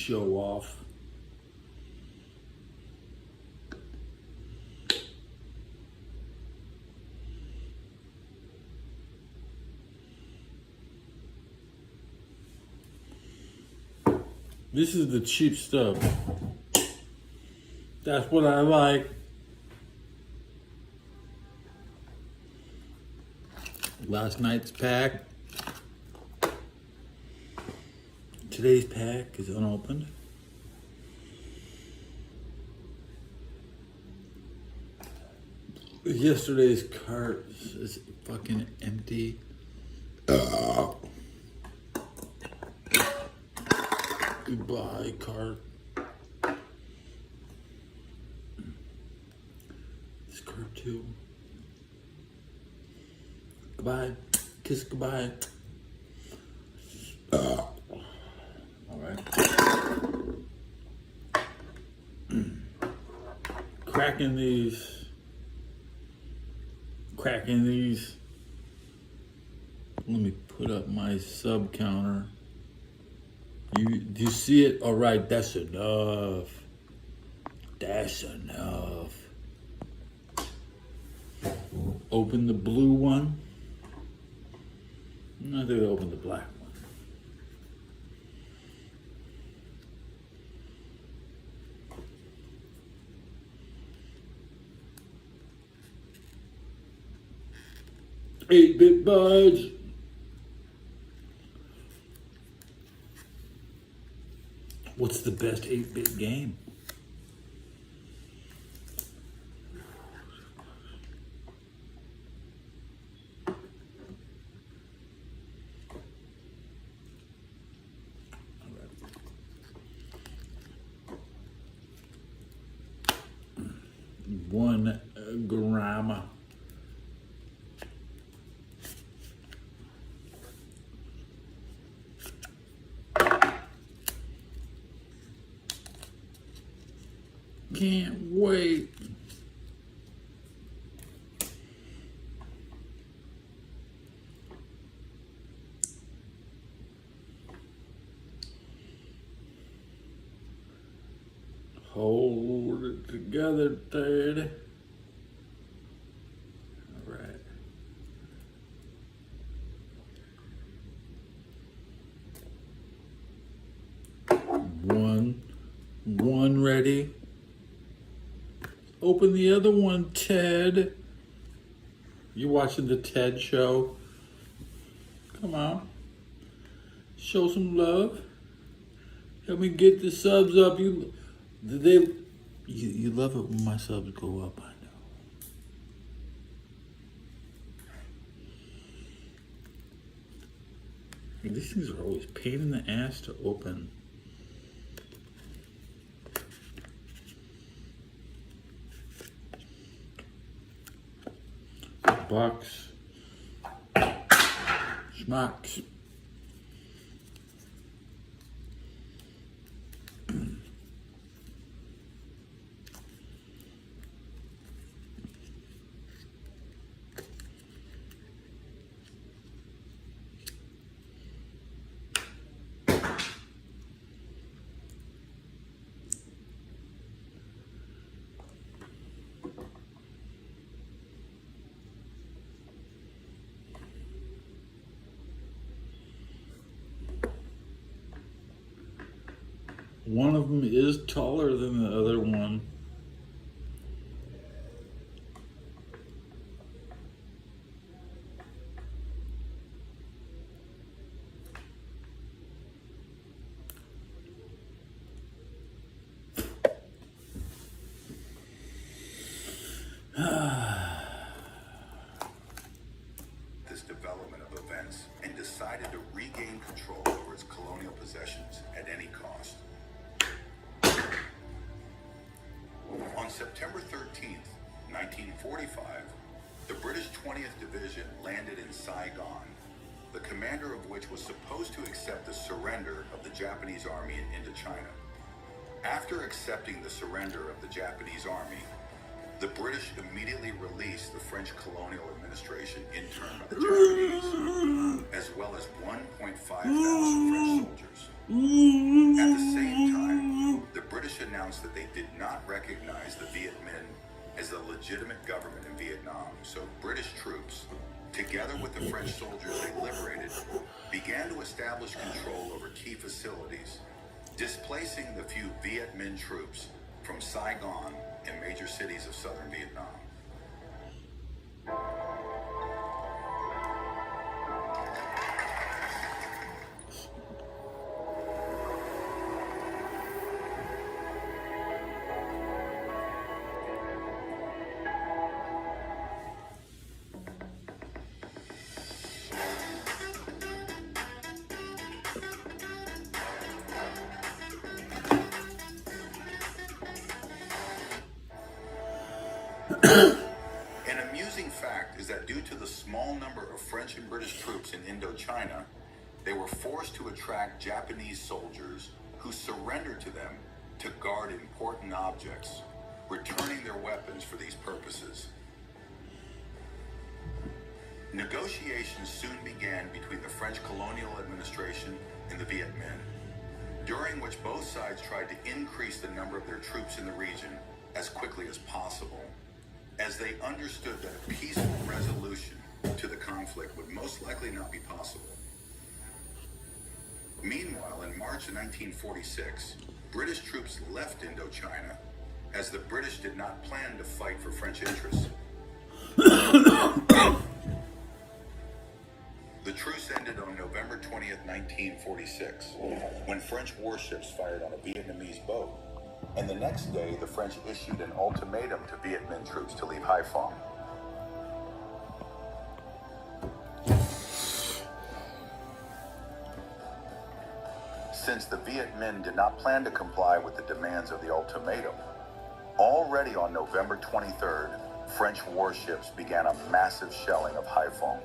show off. This is the cheap stuff. That's what I like. Last night's pack. Today's pack is unopened. Yesterday's cart is fucking empty. Goodbye, cart. This cart too. Goodbye. Kiss goodbye. All right. Cracking these. Let me put up my sub counter. Do you see it? All right, that's enough. That's enough. Open the blue one. I think I open the black one. Eight-bit buds. What's the best 8-bit game? One grama. Can't wait. Hold it together, Ted. All right. One ready. Open the other one, Ted. You watching the Ted show? Come on. Show some love. Help me get the subs up. You love it when my subs go up, I know. These things are always pain in the ass to open. Bucks, schmucks. One of them is taller than the other one. This development of events and decided to regain control over its colonial possessions at any cost. On September 13th, 1945, the British 20th Division landed in Saigon, the commander of which was supposed to accept the surrender of the Japanese army in Indochina. After accepting the surrender of the Japanese army, The British immediately released the French colonial administration interned by the Japanese, as well as 1,500 French soldiers. At the same time, the British announced that they did not recognize the Viet Minh as a legitimate government in Vietnam, so British troops, together with the French soldiers they liberated, began to establish control over key facilities, displacing the few Viet Minh troops from Saigon and major cities of southern Vietnam. An amusing fact is that due to the small number of French and British troops in Indochina, they were forced to attract Japanese soldiers who surrendered to them to guard important objects, returning their weapons for these purposes. Negotiations soon began between the French colonial administration and the Viet Minh, during which both sides tried to increase the number of their troops in the region as quickly as possible, as they understood that a peaceful resolution to the conflict would most likely not be possible. Meanwhile, in March of 1946, British troops left Indochina as the British did not plan to fight for French interests. The truce ended on November 20th, 1946, when French warships fired on a Vietnamese boat. And the next day, the French issued an ultimatum to Viet Minh troops to leave Haiphong. Since the Viet Minh did not plan to comply with the demands of the ultimatum, already on November 23rd, French warships began a massive shelling of Haiphong.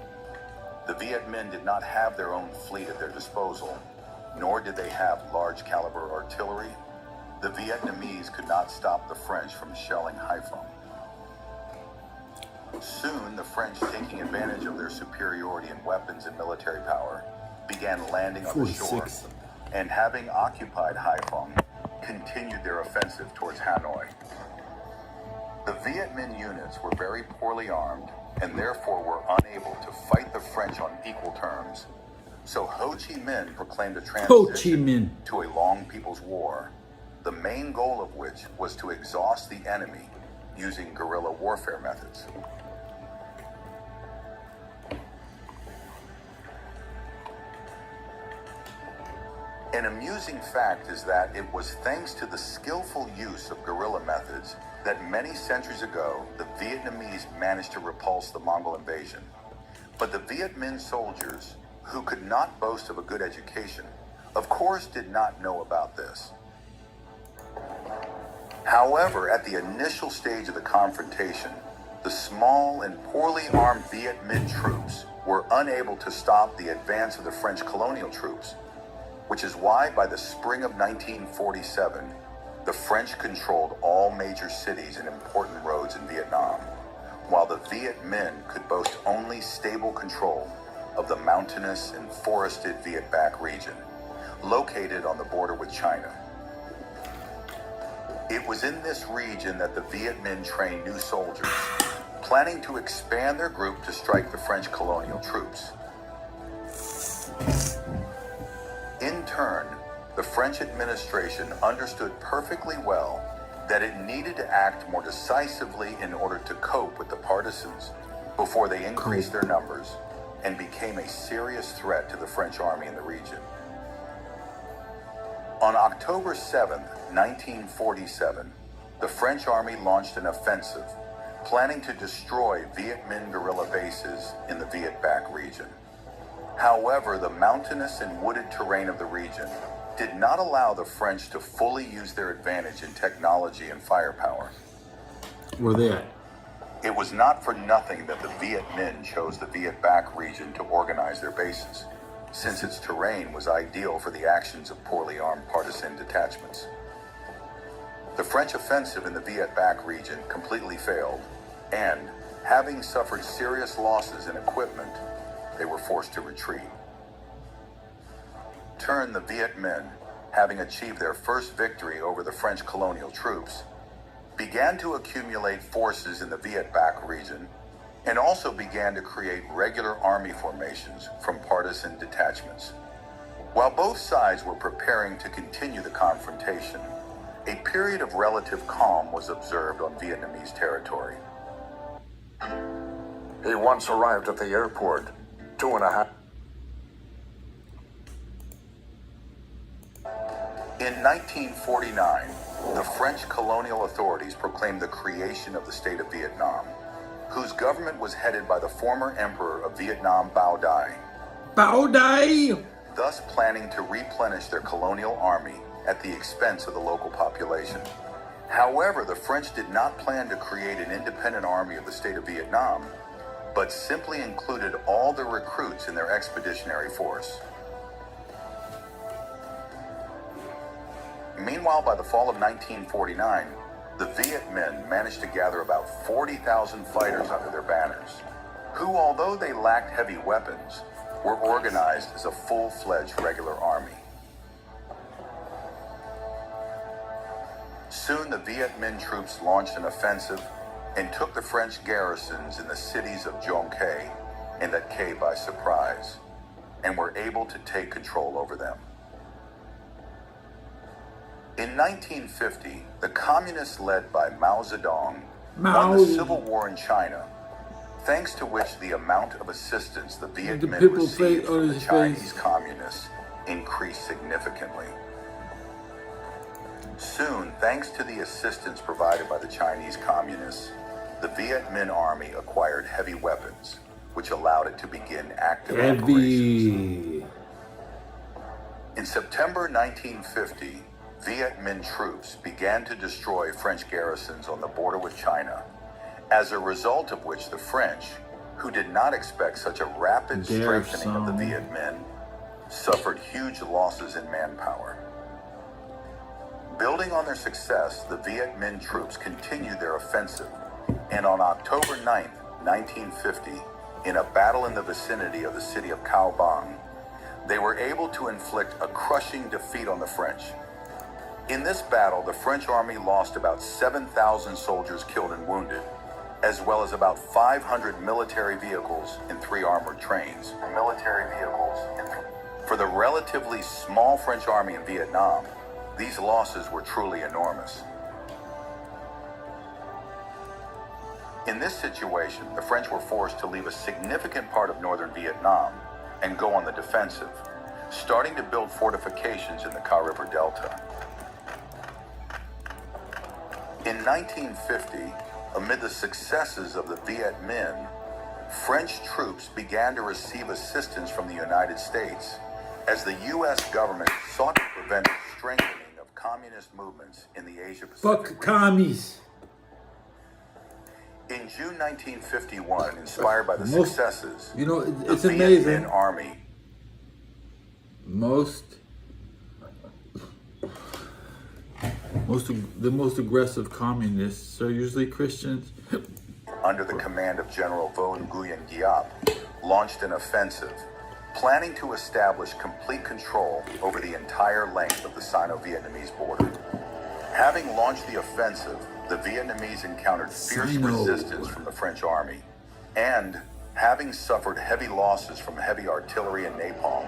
The Viet Minh did not have their own fleet at their disposal, nor did they have large caliber artillery. The Vietnamese could not stop the French from shelling Haiphong. Soon, the French, taking advantage of their superiority in weapons and military power, began landing on the shore, and having occupied Haiphong, continued their offensive towards Hanoi. The Viet Minh units were very poorly armed and therefore were unable to fight the French on equal terms. So Ho Chi Minh proclaimed a transition to a long People's War, the main goal of which was to exhaust the enemy using guerrilla warfare methods. An amusing fact is that it was thanks to the skillful use of guerrilla methods that many centuries ago, the Vietnamese managed to repulse the Mongol invasion. But the Viet Minh soldiers, who could not boast of a good education, of course did not know about this. However, at the initial stage of the confrontation, the small and poorly armed Viet Minh troops were unable to stop the advance of the French colonial troops, which is why by the spring of 1947, the French controlled all major cities and important roads in Vietnam, while the Viet Minh could boast only stable control of the mountainous and forested Viet Bac region, located on the border with China. It was in this region that the Viet Minh trained new soldiers, planning to expand their group to strike the French colonial troops. In turn, the French administration understood perfectly well that it needed to act more decisively in order to cope with the partisans before they increased their numbers and became a serious threat to the French army in the region. On October 7, 1947, the French army launched an offensive, planning to destroy Viet Minh guerrilla bases in the Viet Bac region. However, the mountainous and wooded terrain of the region did not allow the French to fully use their advantage in technology and firepower. Where they at? It was not for nothing that the Viet Minh chose the Viet Bac region to organize their bases, since its terrain was ideal for the actions of poorly armed partisan detachments. The French offensive in the Viet Bac region completely failed, and, having suffered serious losses in equipment, they were forced to retreat. The Viet Minh, having achieved their first victory over the French colonial troops, began to accumulate forces in the Viet Bac region and also began to create regular army formations from partisan detachments. While both sides were preparing to continue the confrontation, a period of relative calm was observed on Vietnamese territory. He once arrived at the airport 2.5. In 1949, the French colonial authorities proclaimed the creation of the state of Vietnam, whose government was headed by the former emperor of Vietnam, Bao Dai. Bao Dai! Thus planning to replenish their colonial army at the expense of the local population. However, the French did not plan to create an independent army of the state of Vietnam, but simply included all the recruits in their expeditionary force. Meanwhile, by the fall of 1949, the Viet Minh managed to gather about 40,000 fighters under their banners, who, although they lacked heavy weapons, were organized as a full-fledged regular army. Soon, the Viet Minh troops launched an offensive and took the French garrisons in the cities of Dong Quai and That Quai by surprise, and were able to take control over them. In 1950, the communists led by Mao Zedong won the civil war in China, thanks to which the amount of assistance the Viet Minh received from the Chinese communists increased significantly. Soon, thanks to the assistance provided by the Chinese communists, the Viet Minh army acquired heavy weapons, which allowed it to begin active operations. In September 1950, Viet Minh troops began to destroy French garrisons on the border with China, as a result of which the French, who did not expect such a rapid strengthening of the Viet Minh, suffered huge losses in manpower. Building on their success, the Viet Minh troops continued their offensive, and on October 9, 1950, in a battle in the vicinity of the city of Cao Bang, they were able to inflict a crushing defeat on the French. In this battle, the French army lost about 7,000 soldiers killed and wounded, as well as about 500 military vehicles and 3 armored trains. For the relatively small French army in Vietnam, these losses were truly enormous. In this situation, the French were forced to leave a significant part of northern Vietnam and go on the defensive, starting to build fortifications in the Ca River Delta. In 1950, amid the successes of the Viet Minh, French troops began to receive assistance from the United States as the U.S. government sought to prevent the strengthening of communist movements in the Asia-Pacific region. Commies. In June 1951, inspired by the successes, it's the amazing. Viet Minh Army. The most aggressive communists are usually Christians. Under the command of General Vo Nguyen Giap, launched an offensive, planning to establish complete control over the entire length of the Sino-Vietnamese border. Having launched the offensive, the Vietnamese encountered fierce resistance from the French army, and, having suffered heavy losses from heavy artillery and napalm,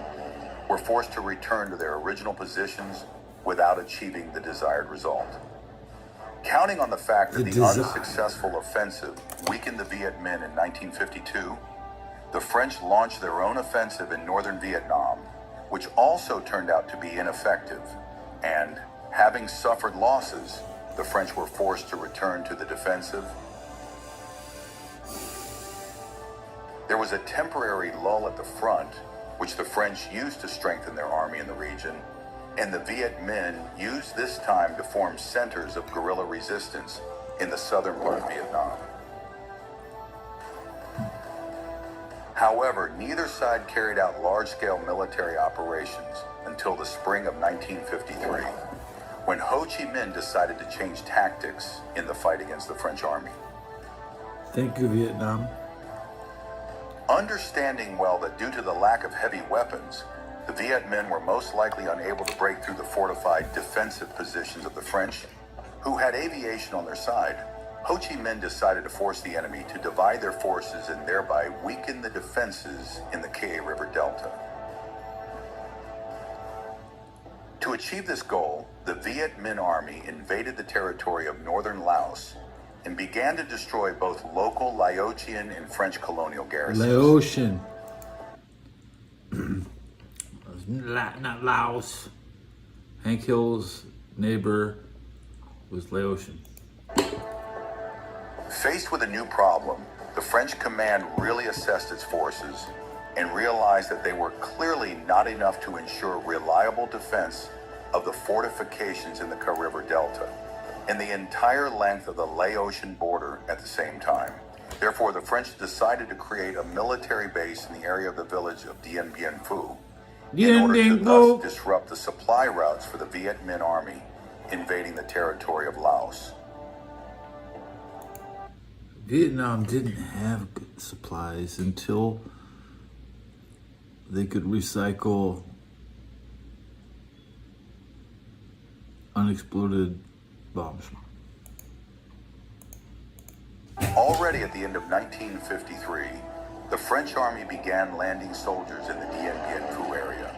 were forced to return to their original positions without achieving the desired result. Counting on the fact that the unsuccessful offensive weakened the Viet Minh in 1952, the French launched their own offensive in northern Vietnam, which also turned out to be ineffective, and, having suffered losses, the French were forced to return to the defensive. There was a temporary lull at the front, which the French used to strengthen their army in the region, and the Viet Minh used this time to form centers of guerrilla resistance in the southern part of Vietnam. However, neither side carried out large-scale military operations until the spring of 1953, when Ho Chi Minh decided to change tactics in the fight against the French army. Thank you, Vietnam. Understanding well that due to the lack of heavy weapons, the Viet Minh were most likely unable to break through the fortified defensive positions of the French, who had aviation on their side, Ho Chi Minh decided to force the enemy to divide their forces and thereby weaken the defenses in the Ca River Delta. To achieve this goal, the Viet Minh Army invaded the territory of northern Laos and began to destroy both local Laotian and French colonial garrisons. Laotian. Not Laos. Hank Hill's neighbor was Laotian. Faced with a new problem, the French command really assessed its forces and realized that they were clearly not enough to ensure reliable defense of the fortifications in the Ca River Delta and the entire length of the Laotian border at the same time. Therefore, the French decided to create a military base in the area of the village of Dien Bien Phu in order to thus disrupt the supply routes for the Viet Minh Army invading the territory of Laos. Vietnam didn't have good supplies until they could recycle unexploded bombs. Already at the end of 1953, the French army began landing soldiers in the Dien Bien Phu area,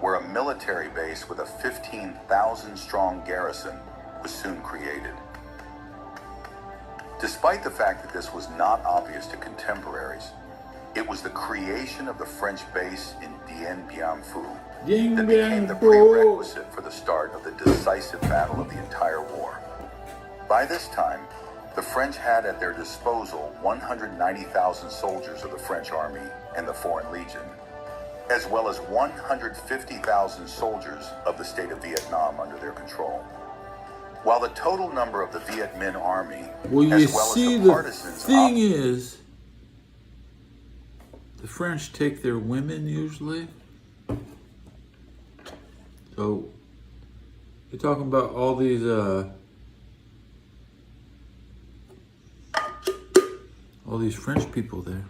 where a military base with a 15,000 strong garrison was soon created. Despite the fact that this was not obvious to contemporaries, it was the creation of the French base in Dien Bien Phu that became the prerequisite for the start of the decisive battle of the entire war. By this time, the French had at their disposal 190,000 soldiers of the French army and the Foreign Legion, as well as 150,000 soldiers of the state of Vietnam under their control. While the total number of the Viet Minh Army, as well as the partisans, thing is, the French take their women usually. So you're talking about all these French people there.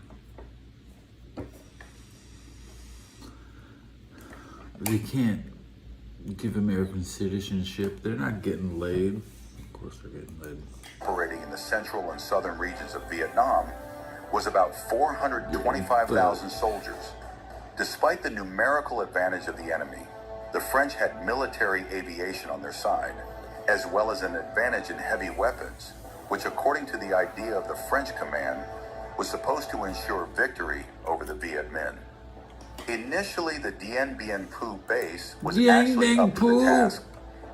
They can't give American citizenship. They're not getting laid. Of course they're getting laid. Operating in the central and southern regions of Vietnam was about 425,000 soldiers. Despite the numerical advantage of the enemy, the French had military aviation on their side, as well as an advantage in heavy weapons, which according to the idea of the French command, was supposed to ensure victory over the Viet Minh. Initially, the Dien Bien Phu base was actually up to the task,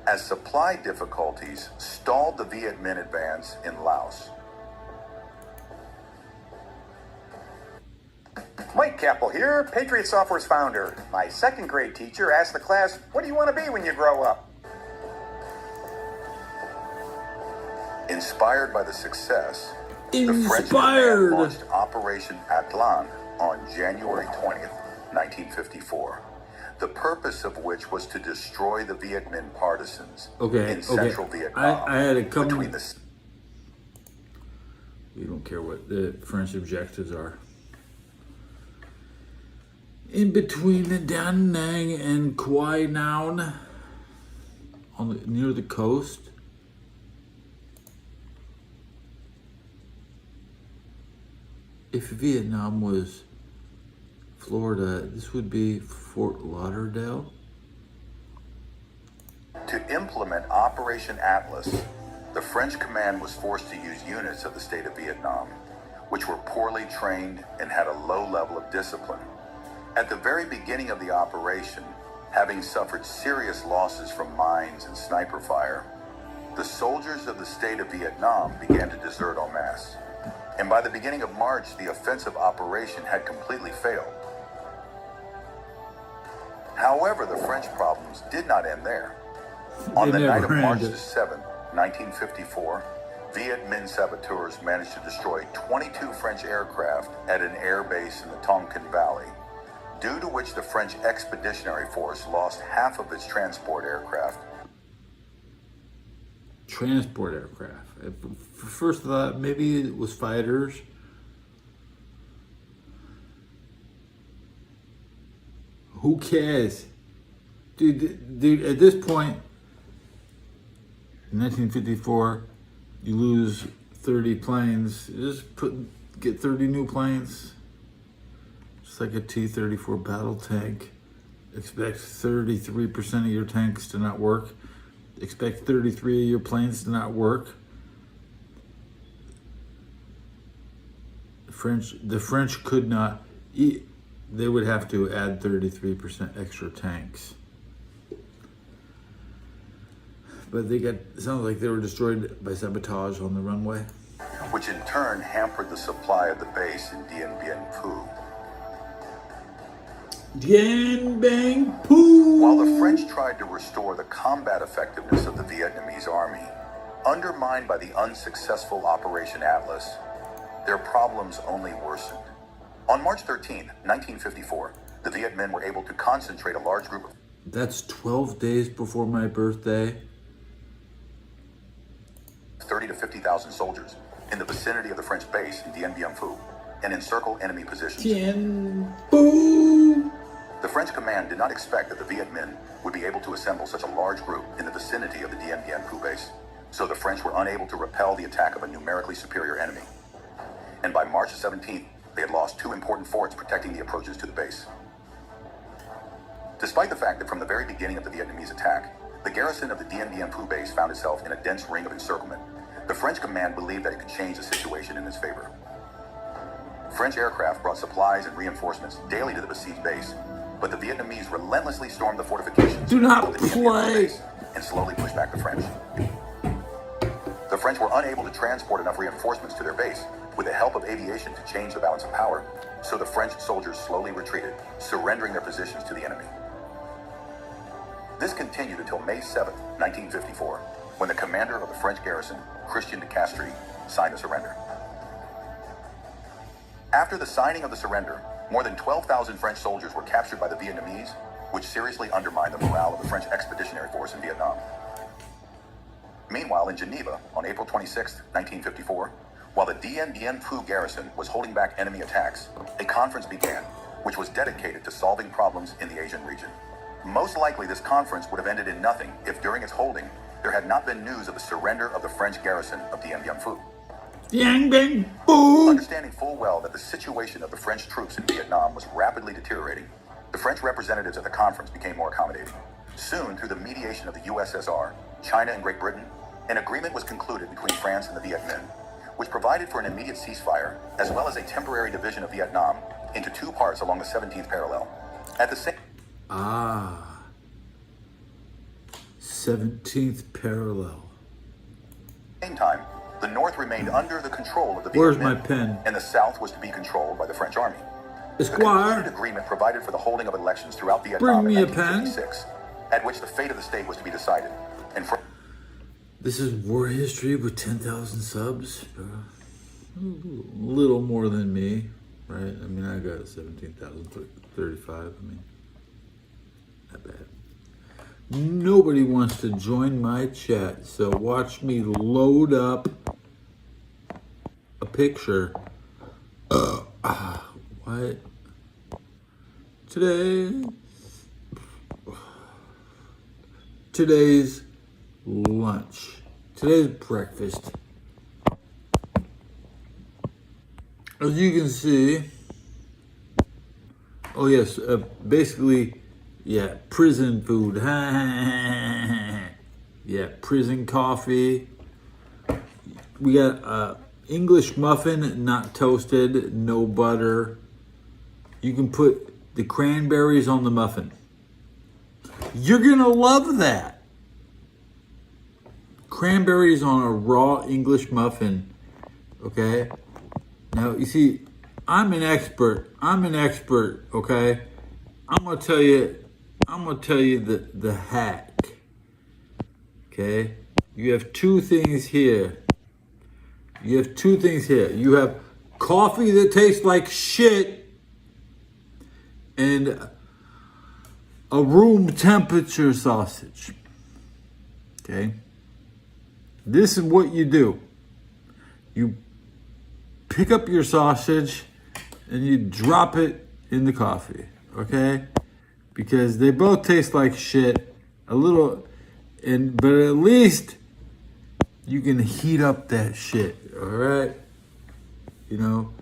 as supply difficulties stalled the Viet Minh advance in Laos. Mike Capel here, Patriot Software's founder. My second grade teacher asked the class, "What do you want to be when you grow up?" Inspired by the success, the French command launched Operation Atlan on January 20th, 1954, the purpose of which was to destroy the Viet Minh partisans in central Vietnam. I had a couple. We don't care what the French objectives are. In between the Da Nang and Quai Nhan, near the coast, if Vietnam was Florida, this would be Fort Lauderdale. To implement Operation Atlas, the French command was forced to use units of the state of Vietnam, which were poorly trained and had a low level of discipline. At the very beginning of the operation, having suffered serious losses from mines and sniper fire, the soldiers of the state of Vietnam began to desert en masse. And by the beginning of March, the offensive operation had completely failed. However, the French problems did not end there. On the night of March the 7th, 1954, Viet Minh saboteurs managed to destroy 22 French aircraft at an air base in the Tonkin Valley, due to which the French Expeditionary Force lost half of its transport aircraft. transport aircraft. First thought, maybe it was fighters. Who cares? Dude, at this point, in 1954, you lose 30 planes. Get 30 new planes. Just like a T-34 battle tank. Expect 33% of your tanks to not work. Expect 33 of your planes to not work. The French could not eat. They would have to add 33% extra tanks. But it sounds like they were destroyed by sabotage on the runway. which in turn hampered the supply of the base in Dien Bien Phu. Dien Bien Phu! While the French tried to restore the combat effectiveness of the Vietnamese army, undermined by the unsuccessful Operation Atlas, their problems only worsened. On March 13, 1954, the Viet Minh were able to concentrate a large group of... That's 12 days before my birthday. 30 to 50,000 soldiers in the vicinity of the French base in Dien Bien Phu and encircle enemy positions. Dien Phu! The French command did not expect that the Viet Minh would be able to assemble such a large group in the vicinity of the Dien Bien Phu base, so the French were unable to repel the attack of a numerically superior enemy. And by March 17th, they had lost two important forts protecting the approaches to the base. Despite the fact that from the very beginning of the Vietnamese attack, the garrison of the Dien Bien Phu base found itself in a dense ring of encirclement, the French command believed that it could change the situation in its favor. French aircraft brought supplies and reinforcements daily to the besieged base, but the Vietnamese relentlessly stormed the fortifications Do not of the Dien Bien Phu play. base and slowly pushed back the French. The French were unable to transport enough reinforcements to their base with the help of aviation to change the balance of power, so the French soldiers slowly retreated, surrendering their positions to the enemy. This continued until May 7, 1954, when the commander of the French garrison, Christian de Castries, signed a surrender. After the signing of the surrender, more than 12,000 French soldiers were captured by the Vietnamese, which seriously undermined the morale of the French Expeditionary Force in Vietnam. Meanwhile, in Geneva, on April 26, 1954, while the Dien Bien Phu garrison was holding back enemy attacks, a conference began, which was dedicated to solving problems in the Asian region. Most likely, this conference would have ended in nothing if during its holding, there had not been news of the surrender of the French garrison of Dien Bien Phu. Dien Bien Phu! Understanding full well that the situation of the French troops in Vietnam was rapidly deteriorating, the French representatives at the conference became more accommodating. Soon, through the mediation of the USSR, China and Great Britain, an agreement was concluded between France and the Viet Minh, which provided for an immediate ceasefire, as well as a temporary division of Vietnam into two parts along the 17th parallel. At the same 17th parallel. time, the North remained under the control of the Viet Where's Minh, my pen? and the South was to be controlled by the French army. The Esquire, concluded agreement provided for the holding of elections throughout bring Vietnam in me a pen. 1956, at which the fate of the state was to be decided. And This is war history with 10,000 subs. A little more than me, right? I mean, I got 17,035. I mean, not bad. Nobody wants to join my chat, so watch me load up a picture. What? Today's lunch. Today's breakfast. As you can see, oh yes, basically, yeah, prison food. Yeah, prison coffee. We got English muffin, not toasted, no butter. You can put the cranberries on the muffin. You're gonna love that. Cranberries on a raw English muffin, okay? Now, you see, I'm an expert, okay? I'm gonna tell you the hack, okay? You have two things here. You have coffee that tastes like shit and a room temperature sausage, okay? This is what you do. You pick up your sausage and you drop it in the coffee, okay? Because they both taste like shit. But at least you can heat up that shit, all right? You know,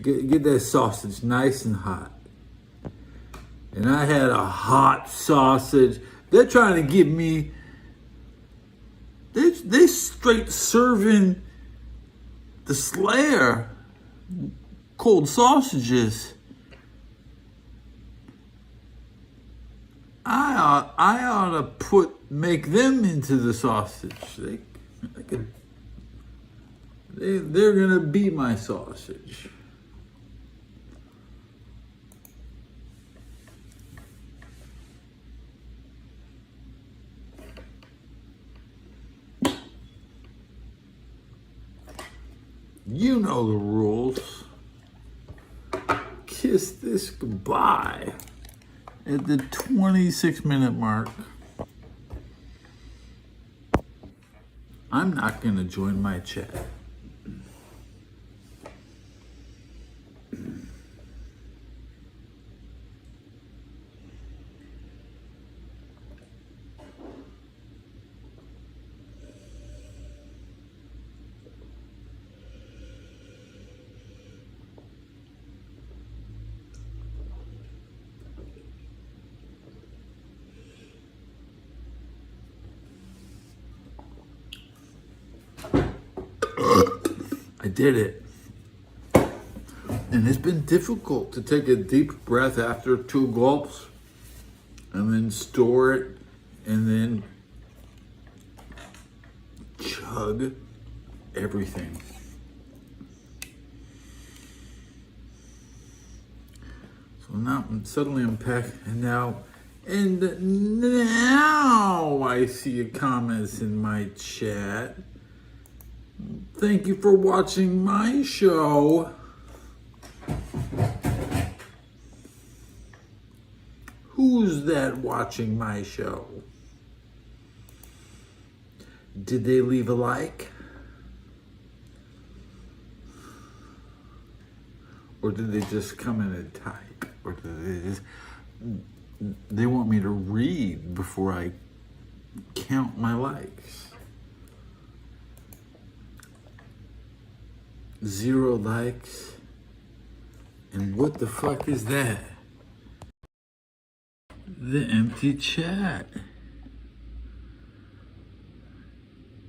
get that sausage nice and hot. And I had a hot sausage. They're trying to give me, they straight serving the Slayer cold sausages. I ought to make them into the sausage. They're gonna be my sausage. You know the rules. Kiss this goodbye at the 26-minute mark. I'm not gonna join my chat. I did it. And it's been difficult to take a deep breath after 2 gulps and then store it and then chug everything. So now suddenly I'm packed and now I see your comments in my chat. Thank you for watching my show. Who's that watching my show? Did they leave a like? Or did they just come in and type? Or did they want me to read before I count my likes? 0 likes. And what the fuck is that? The empty chat.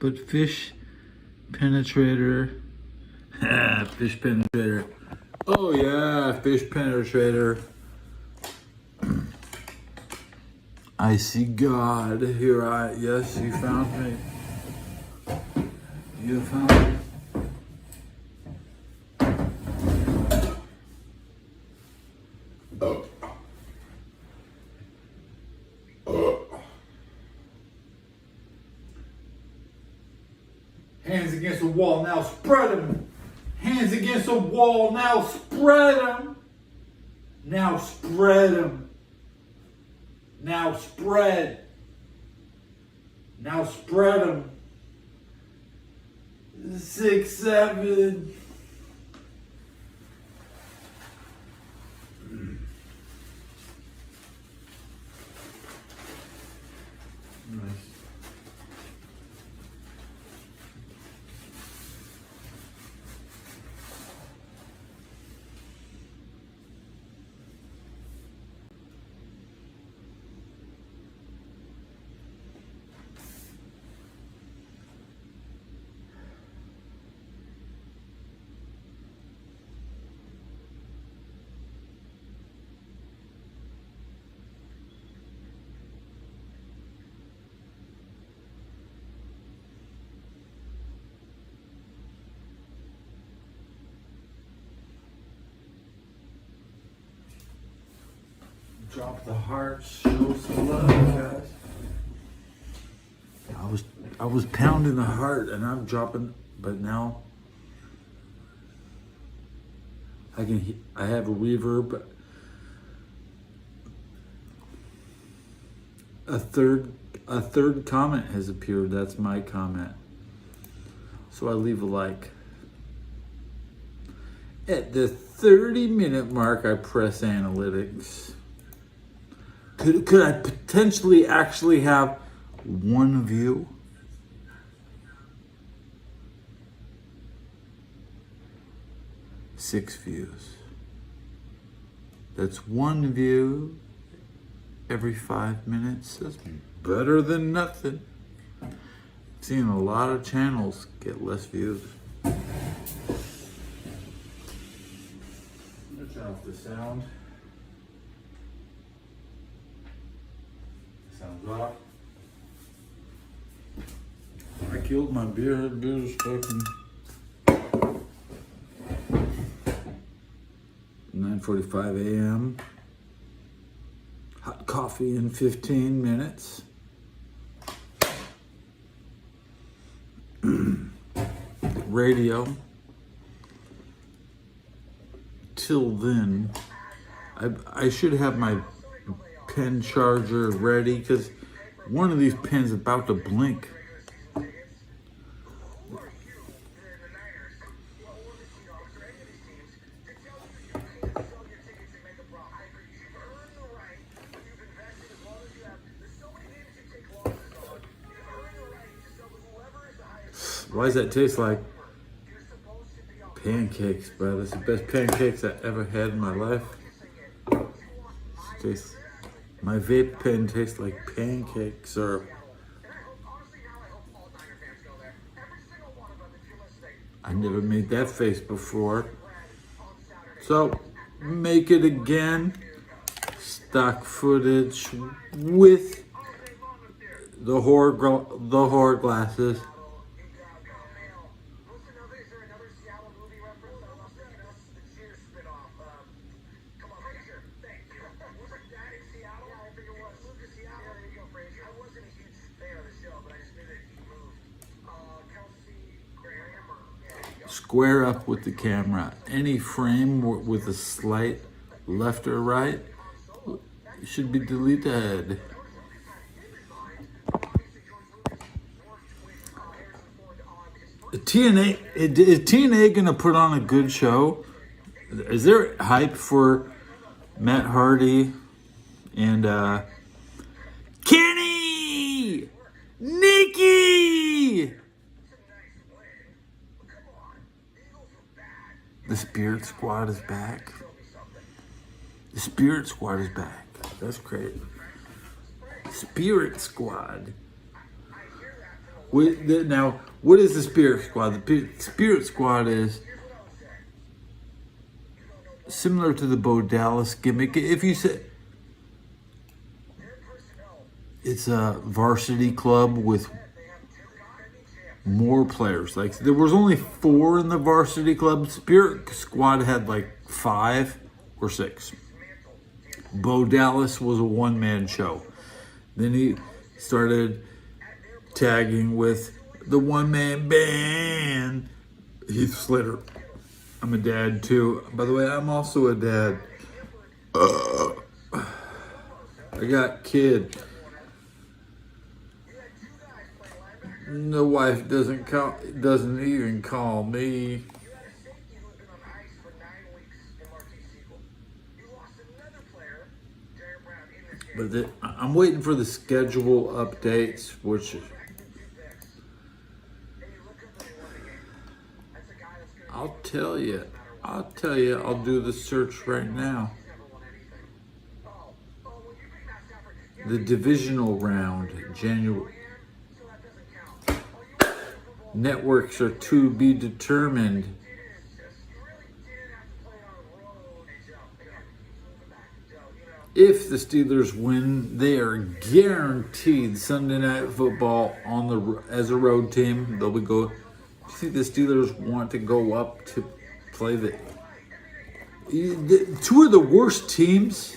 But fish penetrator. Fish penetrator. Oh yeah, fish penetrator. I see God. Yes, you found me. You found me. Hands against the wall, now spread them. Hands against the wall, now spread them. Now spread them. Now spread. Now spread them. 6, 7. Nice. Drop the heart, show some love, guys. I was pounding the heart and I'm dropping, but now I have a reverb. A third comment has appeared. That's my comment. So I leave a like. At the 30-minute mark, I press analytics. Could I potentially actually have one view? Six views. That's one view every 5 minutes. That's better than nothing. I've seen a lot of channels get less views. Let's turn off the sound. Sounds off. I killed my beer. Beer's fucking 9:45 a.m. Hot coffee in 15 minutes. Radio. Till then, I should have my pen charger ready because one of these pens is about to blink. Why does that taste like pancakes, bro? That's the best pancakes I ever had in my life. My vape pen tastes like pancake syrup. I never made that face before. So, make it again. Stock footage with the horror glasses. Square up with the camera. Any frame with a slight left or right should be deleted. Is TNA gonna put on a good show? Is there hype for Matt Hardy and Kenny, Nikki? The Spirit Squad is back. The Spirit Squad is back. That's great. Spirit Squad. Now, what is the Spirit Squad? The Spirit Squad is similar to the Bo Dallas gimmick. If you say it's a varsity club with more players. Like there was only 4 in the varsity club. Spirit Squad had like 5 or 6. Bo Dallas was a one-man show. Then he started tagging with the one-man band, Heath Slater. I'm a dad too. By the way, I'm also a dad. I got kid. The wife doesn't even call me. But I'm waiting for the schedule updates, which I'll tell you, I'll do the search right now. The divisional round, January. Networks are to be determined. If the Steelers win, they are guaranteed Sunday Night Football as a road team. They'll be go. You think the Steelers want to go up to play the 2 of the worst teams?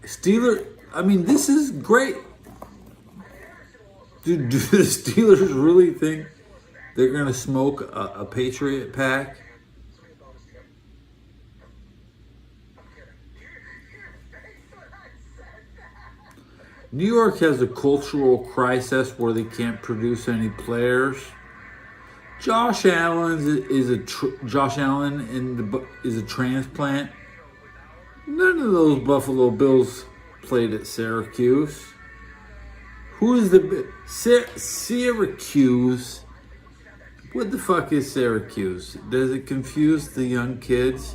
Steelers. I mean, this is great. Do the Steelers really think they're going to smoke a Patriot pack? New York has a cultural crisis where they can't produce any players. Josh Allen is a transplant. None of those Buffalo Bills played at Syracuse. Who is the Syracuse? What the fuck is Syracuse? Does it confuse the young kids?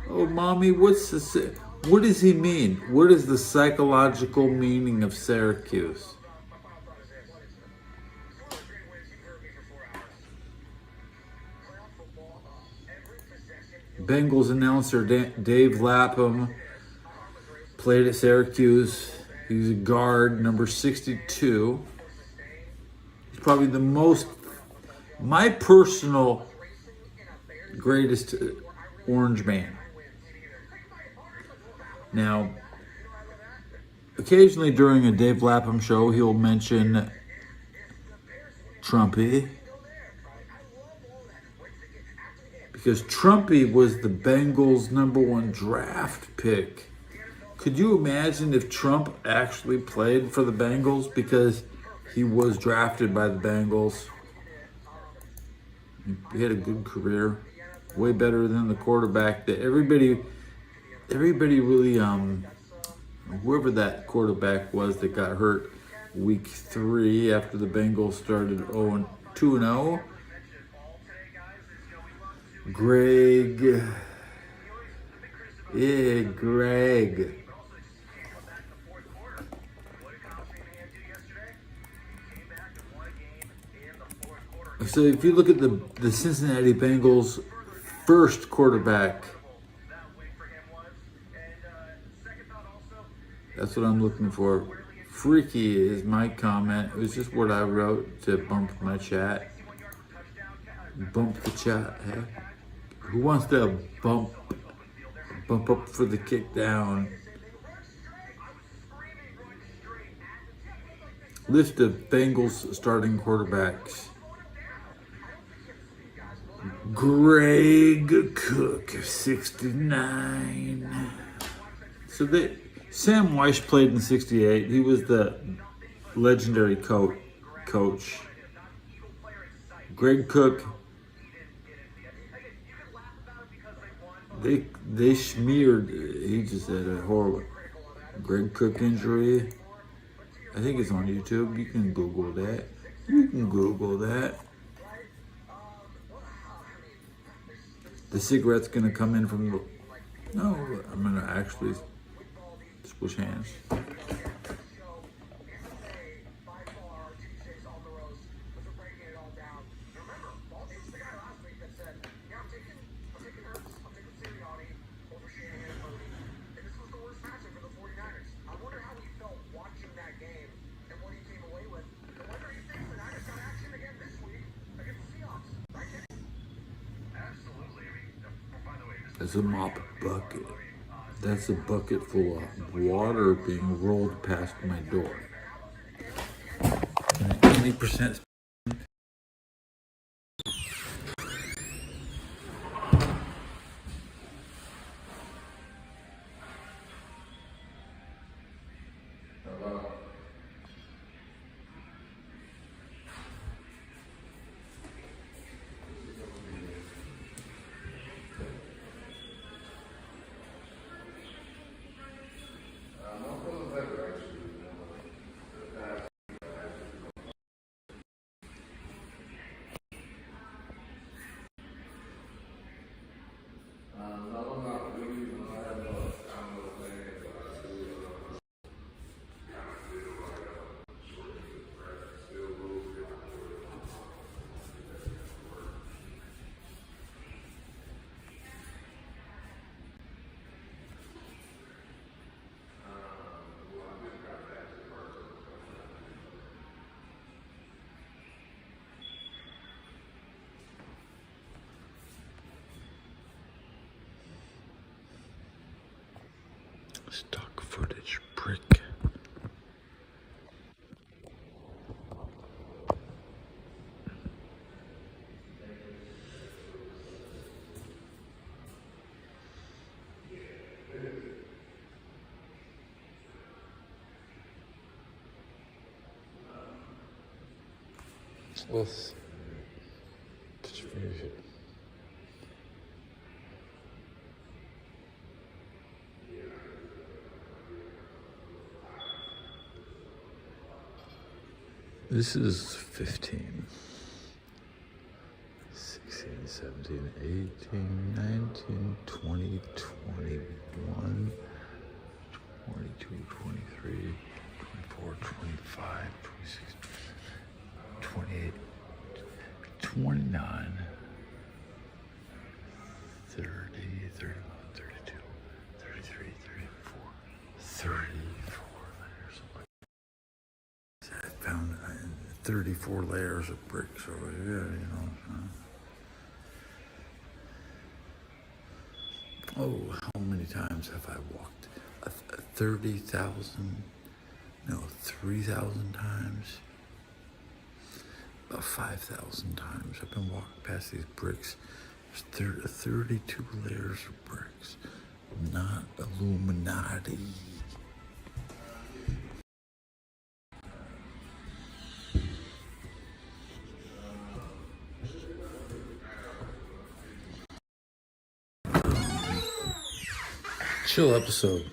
Oh, mommy, what does he mean? What is the psychological meaning of Syracuse? Bengals announcer Dave Lapham played at Syracuse. He was a guard, number 62. He's probably my personal greatest Orange man. Now, occasionally during a Dave Lapham show, he'll mention Trumpy. Because Trumpy was the Bengals' #1 draft pick. Could you imagine if Trump actually played for the Bengals because he was drafted by the Bengals? He had a good career, way better than the quarterback that everybody really, whoever that quarterback was that got hurt week 3 after the Bengals started 2-0. Greg. Yeah, Greg. So if you look at the Cincinnati Bengals first quarterback, that's what I'm looking for. Freaky is my comment. It was just what I wrote to bump my chat. Bump the chat, hey? Who wants to bump up for the kick down? List of Bengals starting quarterbacks. Greg Cook, 69. So Sam Weiss played in 68. He was the legendary coach. Greg Cook, they smeared, he just had a horrible Greg Cook injury. I think it's on YouTube. You can Google that. The cigarette's gonna come in from the... No, I'm gonna actually switch hands. That's a mop bucket. That's a bucket full of water being rolled past my door. 20%. Stock footage brick. Let's distribution. This is 15, 16, 17, 18, 19, 20, 21, 22, 23, 24, 25, 26, 28, 29, 30, 31, 32, 33, 34, 34 layers. I found 34 layers of bricks over here, you know. Oh, how many times have I walked? 30,000, no, 3,000 times, about 5,000 times. I've been walking past these bricks. There's 32 layers of bricks, not Illuminati. Chill episode.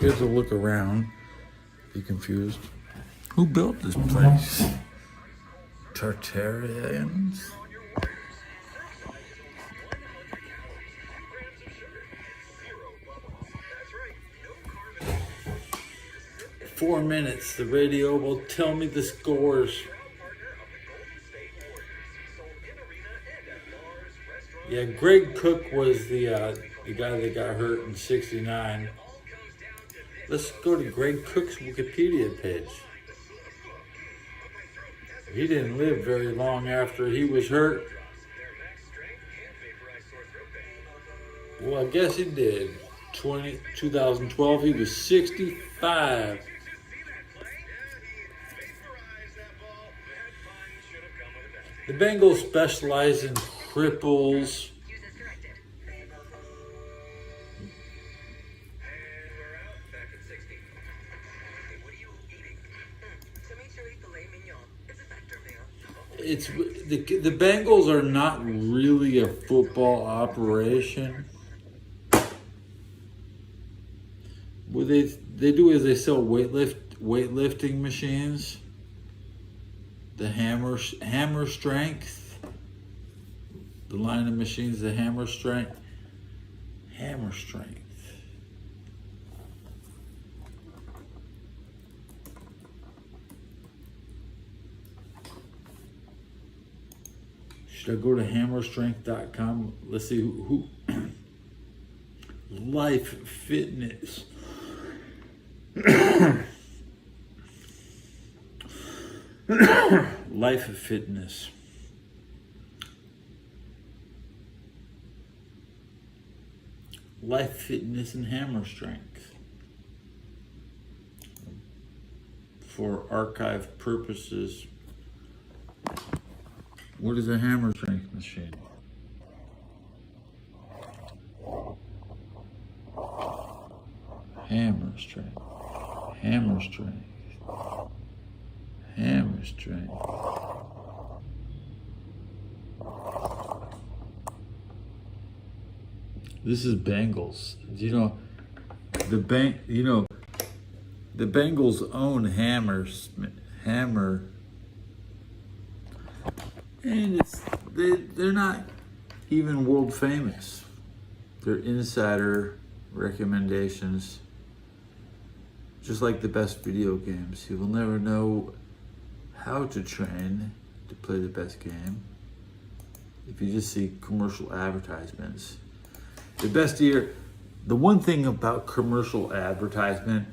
You have to look around. Be confused. Who built this place? Tartarians? 4 minutes. The radio will tell me the scores. Yeah, Greg Cook was the guy that got hurt in '69. Let's go to Greg Cook's Wikipedia page. He didn't live very long after he was hurt. Well, I guess he did. 2012, he was 65. The Bengals specialize in cripples. The Bengals are not really a football operation. What they do is they sell weightlifting machines. The hammer strength. The line of machines, the hammer strength. Should I go to hammerstrength.com? Let's see who Life Fitness. Life Fitness. Life Fitness and Hammer Strength. For archive purposes. What is a hammer strength machine? Hammer strength. Hammer strength. Hammer strength. This is Bengals. You know, the Bengals own hammer, and they're not even world famous. They're insider recommendations, just like the best video games. You will never know how to train to play the best game if you just see commercial advertisements. The one thing about commercial advertisement,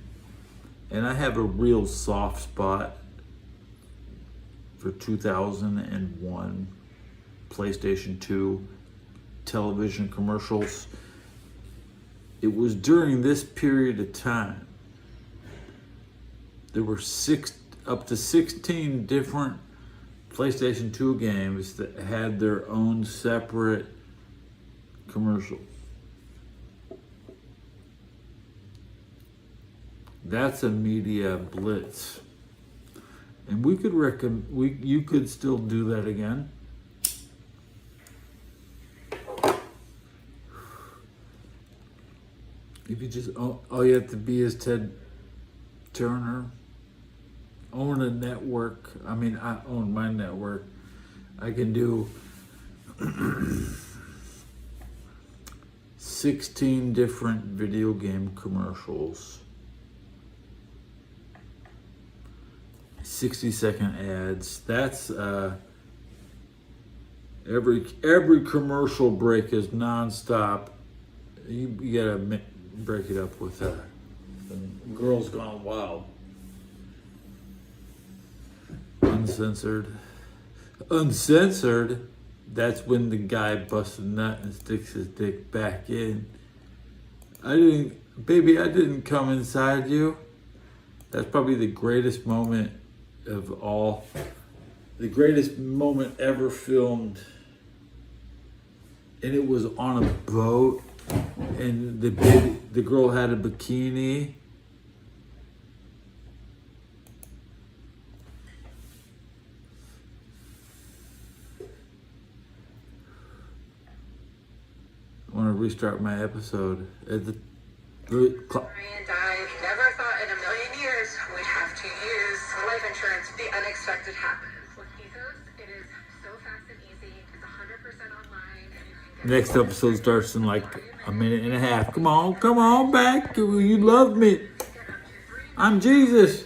and I have a real soft spot for 2001 PlayStation 2 television commercials. It was during this period of time. There were up to 16 different PlayStation 2 games that had their own separate commercial. That's a media blitz. And you could still do that again. If you just all you have to be is Ted Turner. Own a network. I mean, I own my network. I can do 16 different video game commercials. 60-second ads. That's every commercial break is nonstop. You gotta break it up with Girls Gone Wild. Uncensored. That's when the guy busts a nut and sticks his dick back in. I didn't come inside you. That's probably the greatest moment of all. The greatest moment ever filmed. And it was on a boat. And the girl had a bikini. I want to restart my episode at the And I never thought in a million years we'd have to use life insurance. The unexpected happens. With Ethos, it is so fast and easy. It's 100% online. And you can get next episode starts in like a minute and a half. Come on back. You love me. I'm Jesus.